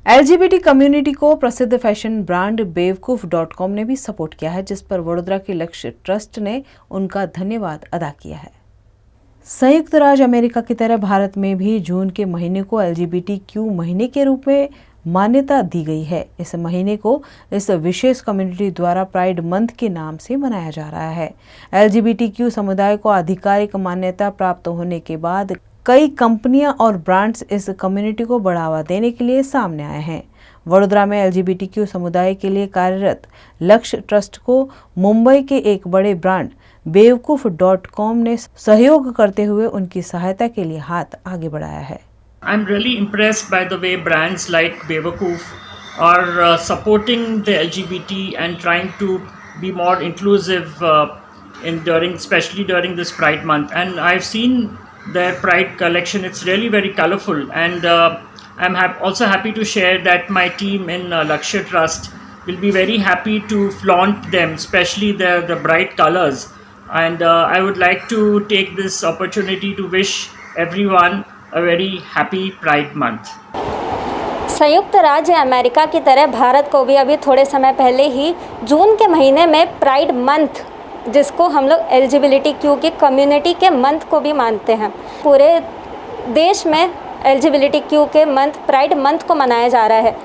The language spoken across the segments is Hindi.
LGBT कम्युनिटी को प्रसिद्ध फैशन ब्रांड बेवकूफ.com ने भी सपोर्ट किया है, जिस पर वडोदरा के लक्ष्य ट्रस्ट ने उनका धन्यवाद अदा किया है। संयुक्त राज्य अमेरिका की तरह भारत में भी जून के महीने को LGBTQ महीने के रूप में मान्यता दी गई है। इस महीने को इस विशेष कम्युनिटी द्वारा प्राइड मंथ के नाम से मनाया जा रहा है। LGBTQ समुदाय को आधिकारिक मान्यता प्राप्त होने के बाद कई कंपनियां और ब्रांड्स इस कम्युनिटी को बढ़ावा देने के लिए सामने आए हैं। वडोदरा में LGBTQ समुदाय के लिए कार्यरत लक्ष्य ट्रस्ट को मुंबई के एक बड़े ब्रांड बेवकूफ.com ने सहयोग करते हुए उनकी सहायता के लिए हाथ आगे बढ़ाया है। I'm really impressed by the way brands like Bewakoof are supporting the LGBT and trying to be more inclusive especially during this Pride month. And I've seen their Pride collection. It's really very colorful, and I'm also happy to share that my team in Lakshya Trust will be very happy to flaunt them, especially the bright colors. And I would like to take this opportunity to wish everyone a very happy Pride month. संयुक्त राज्य अमेरिका की तरह भारत को भी अभी थोड़े समय पहले ही जून के महीने में प्राइड मंथ, जिसको हम लोग LGBTQ की कम्युनिटी के मंथ को भी मानते हैं, पूरे देश में LGBTQ के मंथ प्राइड मंथ को मनाया जा रहा है।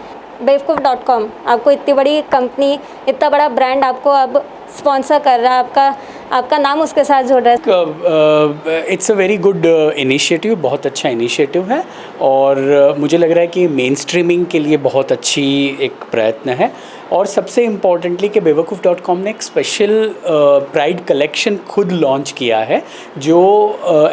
बेवकूफ.com आपको इतनी बड़ी कंपनी, इतना बड़ा ब्रांड आपको अब स्पॉन्सर कर रहा है, आपका नाम उसके साथ जुड़ रहा है। It's a very good initiative, बहुत अच्छा इनिशिएटिव है और मुझे लग रहा है कि मेन स्ट्रीमिंग के लिए बहुत अच्छी एक प्रयत्न है। और सबसे इम्पॉर्टेंटली कि बेवकूफ.com ने एक स्पेशल प्राइड कलेक्शन खुद लॉन्च किया है जो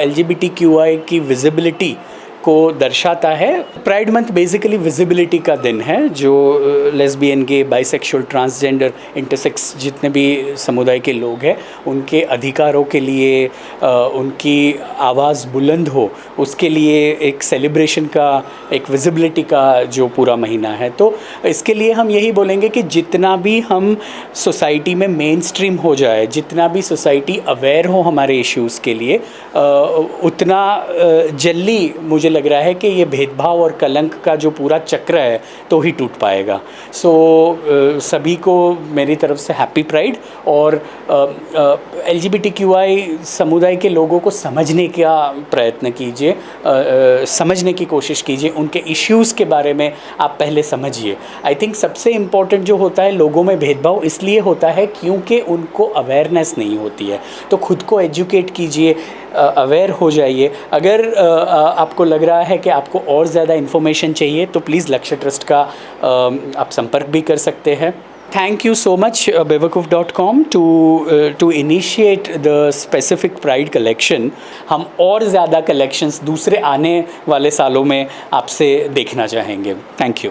LGBTQI की विजिबिलिटी को दर्शाता है। प्राइड मंथ बेसिकली विजिबिलिटी का दिन है, जो लेस्बियन, गे, बाइसेक्सुअल, ट्रांसजेंडर, इंटरसेक्स जितने भी समुदाय के लोग हैं उनके अधिकारों के लिए उनकी आवाज़ बुलंद हो, उसके लिए एक सेलिब्रेशन का, एक विजिबिलिटी का जो पूरा महीना है। तो इसके लिए हम यही बोलेंगे कि जितना भी हम सोसाइटी में मेन स्ट्रीम हो जाए, जितना भी सोसाइटी अवेयर हो हमारे इश्यूज़ के लिए, उतना जल्दी मुझे लग रहा है कि ये भेदभाव और कलंक का जो पूरा चक्र है तो ही टूट पाएगा। सभी को मेरी तरफ से हैप्पी प्राइड। और LGBTQI समुदाय के लोगों को समझने का प्रयत्न कीजिए, समझने की कोशिश कीजिए, उनके इश्यूज़ के बारे में आप पहले समझिए। आई थिंक सबसे इम्पॉर्टेंट जो होता है, लोगों में भेदभाव इसलिए होता है क्योंकि उनको अवेयरनेस नहीं होती है। तो खुद को एजुकेट कीजिए, अवेयर हो जाइए। अगर आपको लग रहा है कि आपको और ज़्यादा इन्फॉर्मेशन चाहिए तो प्लीज़ लक्ष्य ट्रस्ट का आप संपर्क भी कर सकते हैं। Thank you so much Bewakoof.com to initiate the specific Pride collection। हम और ज़्यादा कलेक्शंस दूसरे आने वाले सालों में आपसे देखना चाहेंगे। Thank you.